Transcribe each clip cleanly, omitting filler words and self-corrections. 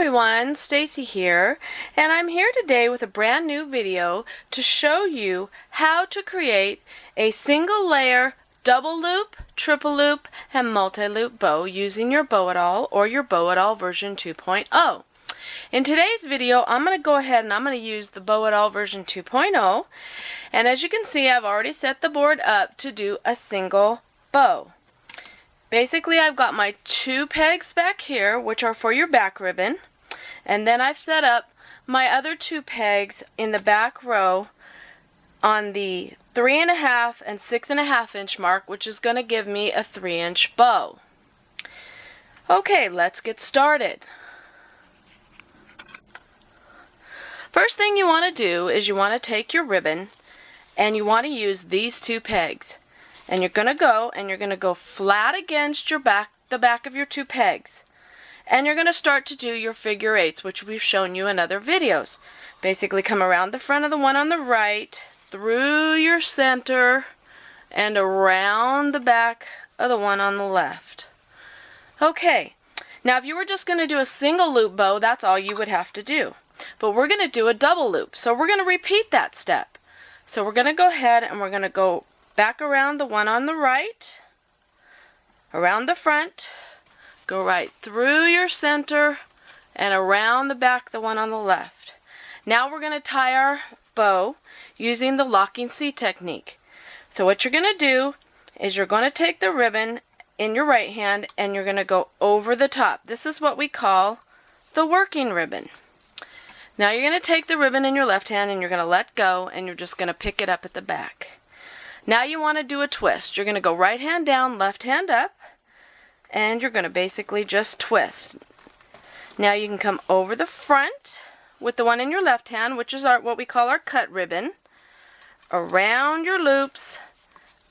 everyone, Stacy here, and I'm here today with a brand new video to show you how to create a single layer double loop, triple loop, and multi-loop bow using your Bow-it-All or your Bow-it-All version 2.0. In today's video, I'm going to go ahead and I'm going to use the Bow-it-All version 2.0, and as you can see, I've already set the board up to do a single bow. Basically, I've got my two pegs back here, which are for your back ribbon, and then I've set up my other two pegs in the back row on the 3.5 and 6.5 inch mark, which is going to give me a 3-inch bow. Okay, let's get started. First thing you want to do is you want to take your ribbon and you want to use these two pegs. And you're going to go flat against your back, the back of your two pegs. And you're going to start to do your figure eights, which we've shown you in other videos. Basically come around the front of the one on the right, through your center, and around the back of the one on the left. Okay, now if you were just going to do a single loop bow, that's all you would have to do. But we're going to do a double loop, so we're going to repeat that step. So we're going to go ahead and we're going to go back around the one on the right, around the front, go right through your center, and around the back, the one on the left. Now we're going to tie our bow using the locking C technique. So what you're going to do is you're going to take the ribbon in your right hand and you're going to go over the top. This is what we call the working ribbon. Now you're going to take the ribbon in your left hand and you're going to let go and you're just going to pick it up at the back. Now you want to do a twist. You're going to go right hand down, left hand up, and you're going to basically just twist. Now you can come over the front with the one in your left hand, which is what we call our cut ribbon, around your loops,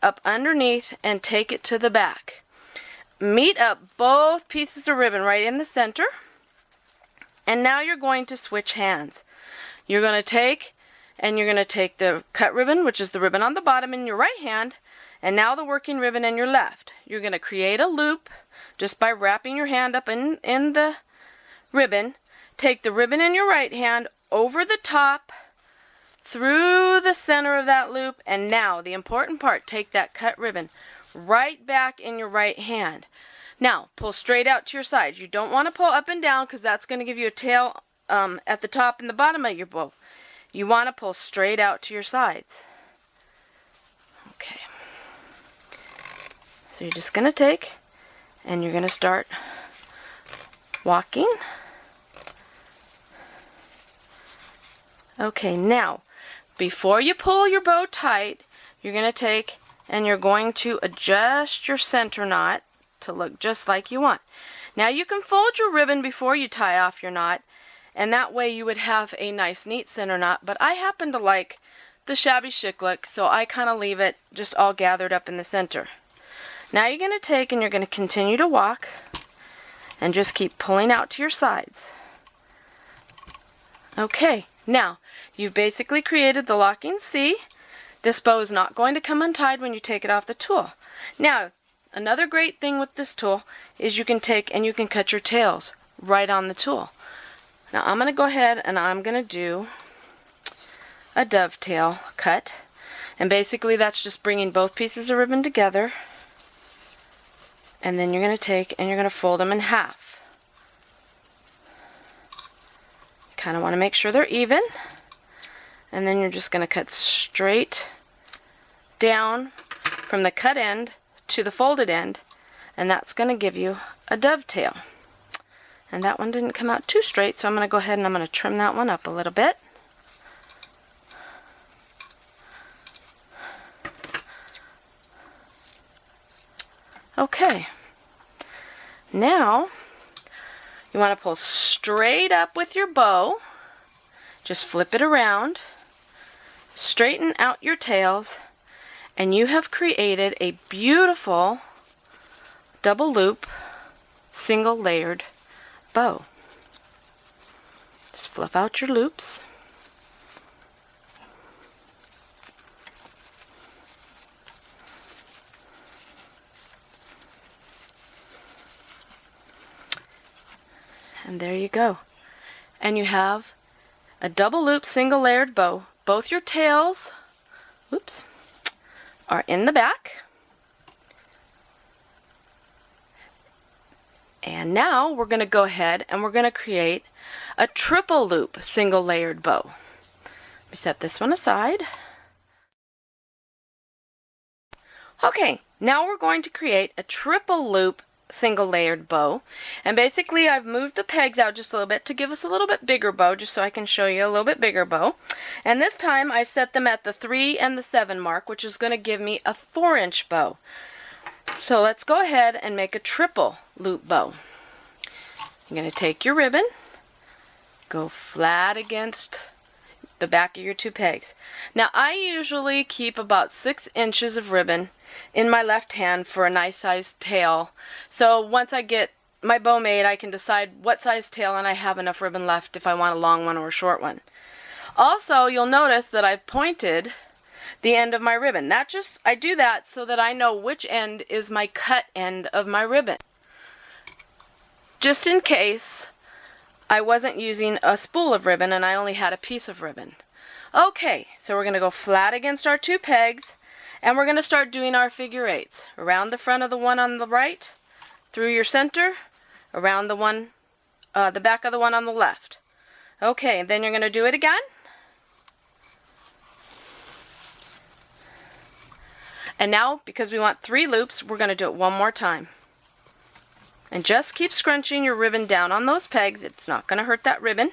up underneath, and take it to the back. Meet up both pieces of ribbon right in the center, and now you're going to switch hands. You're going to take the cut ribbon, which is the ribbon on the bottom, in your right hand, and now the working ribbon in your left. You're going to create a loop just by wrapping your hand up in the ribbon. Take the ribbon in your right hand over the top, through the center of that loop, and now the important part, take that cut ribbon right back in your right hand. Now, pull straight out to your side. You don't want to pull up and down because that's going to give you a tail at the top and the bottom of your bow. You want to pull straight out to your sides. Okay. So you're just going to take and you're going to start walking. Okay, now before you pull your bow tight, you're going to take and you're going to adjust your center knot to look just like you want. Now you can fold your ribbon before you tie off your knot, and that way you would have a nice neat center knot, but I happen to like the shabby chic look, so I kind of leave it just all gathered up in the center. Now you're going to take and you're going to continue to walk and just keep pulling out to your sides. Okay, now you've basically created the locking C. This bow is not going to come untied when you take it off the tool. Now, another great thing with this tool is you can take and you can cut your tails right on the tool. Now I'm going to go ahead and I'm going to do a dovetail cut, and basically that's just bringing both pieces of ribbon together, and then you're going to take and you're going to fold them in half. You kind of want to make sure they're even, and then you're just going to cut straight down from the cut end to the folded end, and that's going to give you a dovetail. And that one didn't come out too straight, so I'm going to go ahead and I'm going to trim that one up a little bit. Okay. Now, you want to pull straight up with your bow. Just flip it around. Straighten out your tails. And you have created a beautiful double loop, single layered bow. Just fluff out your loops. And there you go. and you have a double loop single layered bow. Both your tails, whoops, are in the back. And now we're going to go ahead and we're going to create a triple loop single layered bow. Let me set this one aside. Okay, now we're going to create a triple loop single layered bow, and basically I've moved the pegs out just a little bit to give us a little bit bigger bow, just so I can show you a little bit bigger bow. And this time I've set them at the 3 and the 7 mark, which is going to give me a 4-inch bow. So let's go ahead and make a triple loop bow. You're going to take your ribbon, go flat against the back of your 2 pegs. Now I usually keep about 6 inches of ribbon in my left hand for a nice sized tail. So once I get my bow made, I can decide what size tail and I have enough ribbon left if I want a long one or a short one. Also, you'll notice that I've pointed the end of my ribbon. I do that so that I know which end is my cut end of my ribbon, just in case I wasn't using a spool of ribbon and I only had a piece of ribbon. Okay, so we're going to go flat against our 2 pegs, and we're going to start doing our figure 8s. Around the front of the one on the right, through your center, around the one, the back of the one on the left. Okay, then you're going to do it again. And now, because we want 3 loops, we're going to do it one more time. And just keep scrunching your ribbon down on those pegs. It's not going to hurt that ribbon.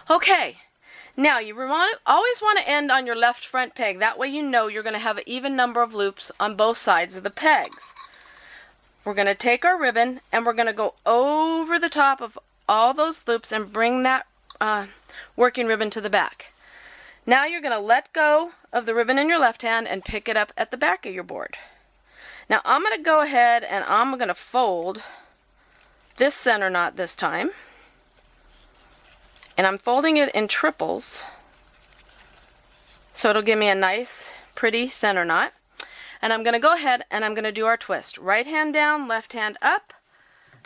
Okay, now you always want to end on your left front peg. That way you know you're going to have an even number of loops on both sides of the pegs. We're going to take our ribbon and we're going to go over the top of all those loops and bring that working ribbon to the back. Now you're going to let go of the ribbon in your left hand and pick it up at the back of your board. Now I'm going to go ahead and I'm going to fold this center knot this time, and I'm folding it in triples so it'll give me a nice pretty center knot. And I'm going to go ahead and I'm going to do our twist. Right hand down, left hand up,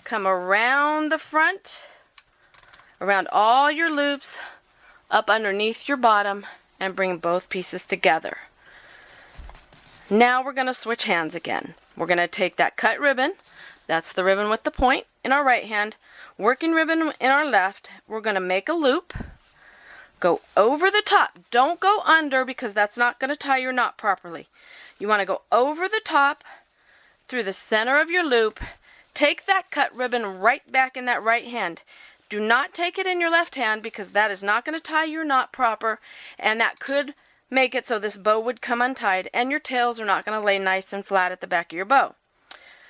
come around the front, around all your loops, up underneath your bottom, and bring both pieces together. Now we're going to switch hands again. We're going to take that cut ribbon, that's the ribbon with the point, in our right hand, working ribbon in our left. We're going to make a loop, go over the top. Don't go under because that's not going to tie your knot properly. You want to go over the top through the center of your loop. Take that cut ribbon right back in that right hand. Do not take it in your left hand because that is not going to tie your knot proper, and that could make it so this bow would come untied and your tails are not going to lay nice and flat at the back of your bow.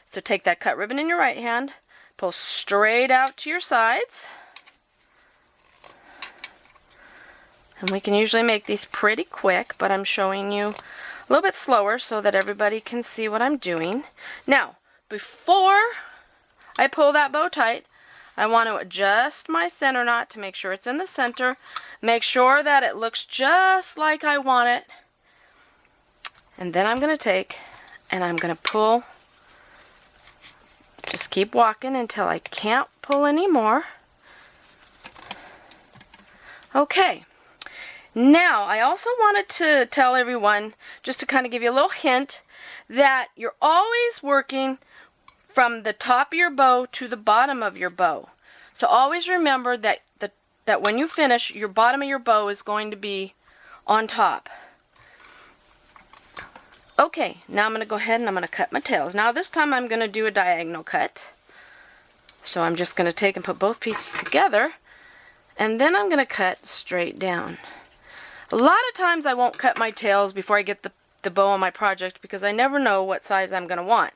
So take that cut ribbon in your right hand, pull straight out to your sides, and we can usually make these pretty quick, but I'm showing you a little bit slower so that everybody can see what I'm doing. Now, before I pull that bow tight, I want to adjust my center knot to make sure it's in the center, make sure that it looks just like I want it, and then I'm going to take and I'm going to pull. Just keep walking until I can't pull anymore. Okay, now I also wanted to tell everyone, just to kind of give you a little hint, that you're always working from the top of your bow to the bottom of your bow. So always remember that that when you finish, your bottom of your bow is going to be on top. Okay, now I'm going to go ahead and I'm going to cut my tails. Now this time I'm going to do a diagonal cut. So I'm just going to take and put both pieces together, and then I'm going to cut straight down. A lot of times I won't cut my tails before I get the bow on my project because I never know what size I'm going to want.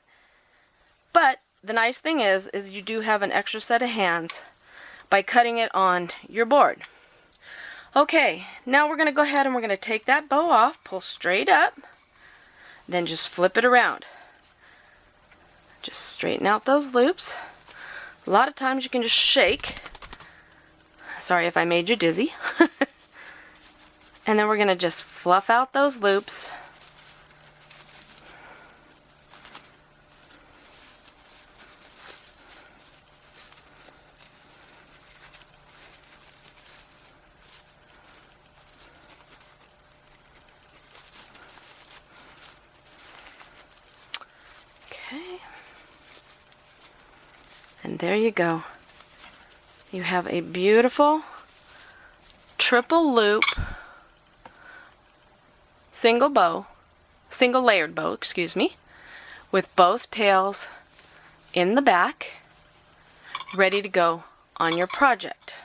But the nice thing is you do have an extra set of hands by cutting it on your board. Okay, now we're going to go ahead and we're going to take that bow off, pull straight up, then just flip it around. Just straighten out those loops. A lot of times you can just shake. Sorry if I made you dizzy. And then we're going to just fluff out those loops. And there you go. You have a beautiful triple loop single layered bow, excuse me, with both tails in the back, ready to go on your project.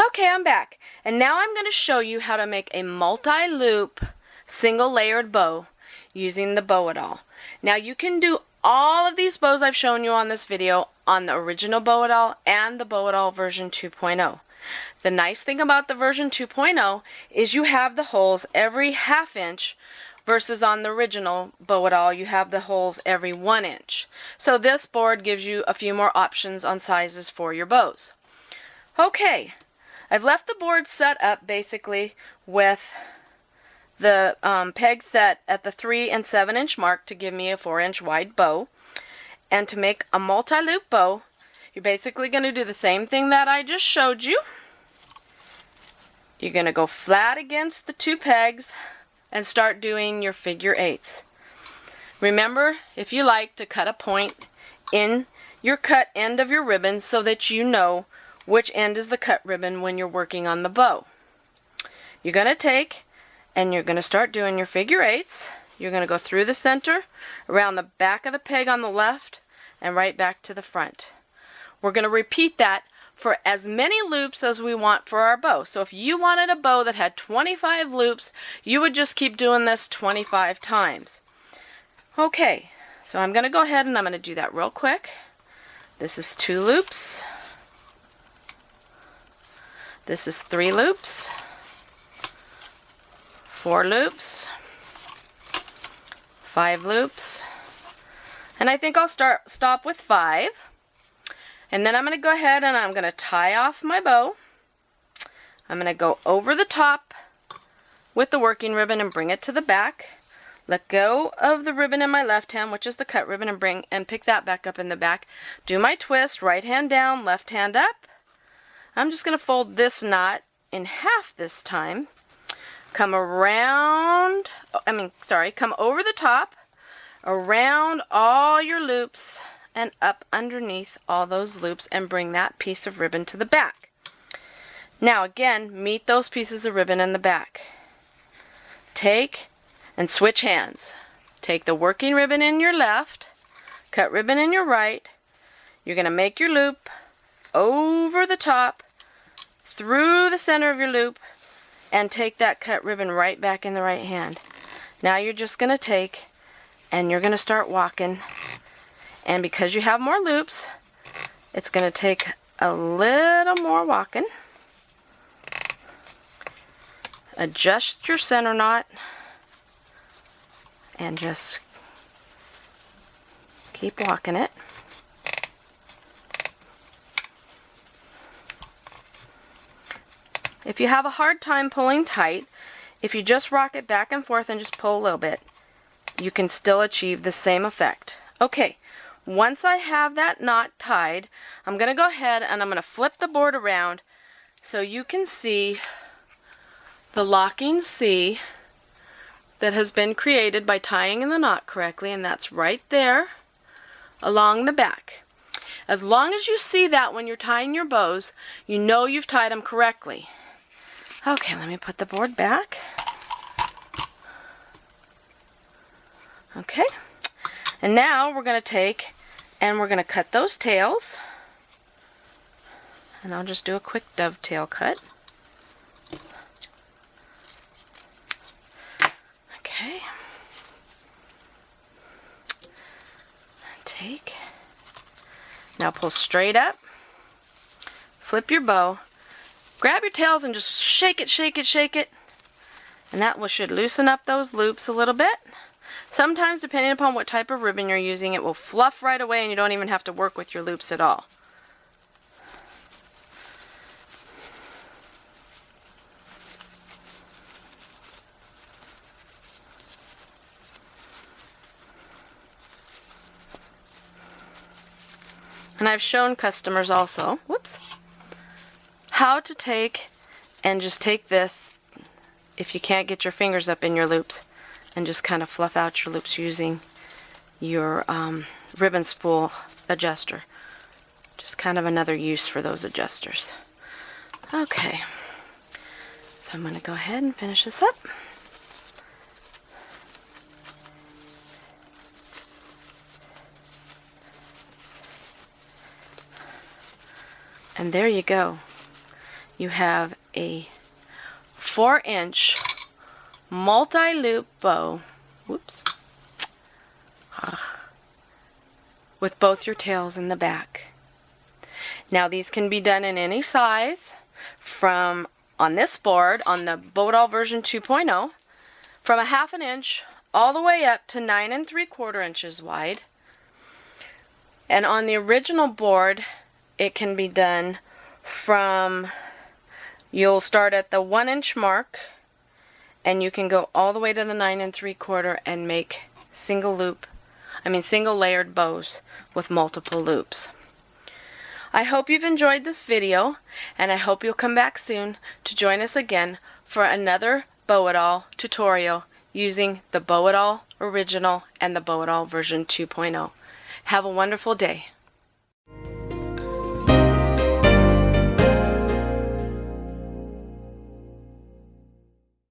Okay, I'm back, and now I'm going to show you how to make a multi-loop single layered bow using the Bow-it-All. Now you can do all of these bows I've shown you on this video on the original Bow-it-All and the Bow-it-All version 2.0. The nice thing about the version 2.0 is you have the holes every ½ inch versus on the original Bow-it-All you have the holes every 1 inch. So this board gives you a few more options on sizes for your bows. Okay, I've left the board set up basically with the peg set at the 3 and 7 inch mark to give me a 4 inch wide bow. And to make a multi-loop bow, you're basically going to do the same thing that I just showed you. You're going to go flat against the 2 pegs and start doing your figure 8s. Remember, if you like, to cut a point in your cut end of your ribbon so that you know which end is the cut ribbon when you're working on the bow. You're going to take and you're going to start doing your figure 8s. You're going to go through the center, around the back of the peg on the left, and right back to the front. We're going to repeat that for as many loops as we want for our bow. So if you wanted a bow that had 25 loops, you would just keep doing this 25 times. Okay, so I'm going to go ahead and I'm going to do that real quick. This is 2 loops. This is 3 loops. 4 loops. 5 loops. And I think I'll stop with 5. And then I'm going to go ahead and I'm going to tie off my bow. I'm going to go over the top with the working ribbon and bring it to the back. Let go of the ribbon in my left hand, which is the cut ribbon, and pick that back up in the back. Do my twist, right hand down, left hand up. I'm just going to fold this knot in half this time. Come around, come over the top, around all your loops, and up underneath all those loops, and bring that piece of ribbon to the back. Now again, meet those pieces of ribbon in the back. Take and switch hands. Take the working ribbon in your left, cut ribbon in your right. You're going to make your loop over the top, through the center of your loop, and take that cut ribbon right back in the right hand. Now you're just going to take and you're going to start walking. And because you have more loops, it's going to take a little more walking. Adjust your center knot and just keep walking it. If you have a hard time pulling tight, if you just rock it back and forth and just pull a little bit, you can still achieve the same effect. Okay, once I have that knot tied, I'm going to go ahead and I'm going to flip the board around so you can see the locking C that has been created by tying in the knot correctly, and that's right there along the back. As long as you see that when you're tying your bows, you know you've tied them correctly. Okay, let me put the board back. Okay, and now we're going to take and we're going to cut those tails. And I'll just do a quick dovetail cut. Okay. Take. Now pull straight up. Flip your bow. Grab your tails and just shake it, shake it, shake it. And that should loosen up those loops a little bit. Sometimes, depending upon what type of ribbon you're using, it will fluff right away and you don't even have to work with your loops at all. And I've shown customers also, how to take and just take this, if you can't get your fingers up in your loops, and just kind of fluff out your loops using your ribbon spool adjuster. Just kind of another use for those adjusters. Okay, so I'm going to go ahead and finish this up. And there you go. You have a 4-inch multi-loop bow. Whoops. With both your tails in the back. Now these can be done in any size from, on this board, on the Bow-it-All version 2.0, from a 1/2 inch all the way up to 9 3/4 inches wide. And on the original board, it can be done from, you'll start at the 1-inch mark and you can go all the way to the 9 3/4 and make single layered bows with multiple loops. I hope you've enjoyed this video, and I hope you'll come back soon to join us again for another Bow-it-All tutorial using the Bow-it-All original and the Bow-it-All version 2.0. Have a wonderful day.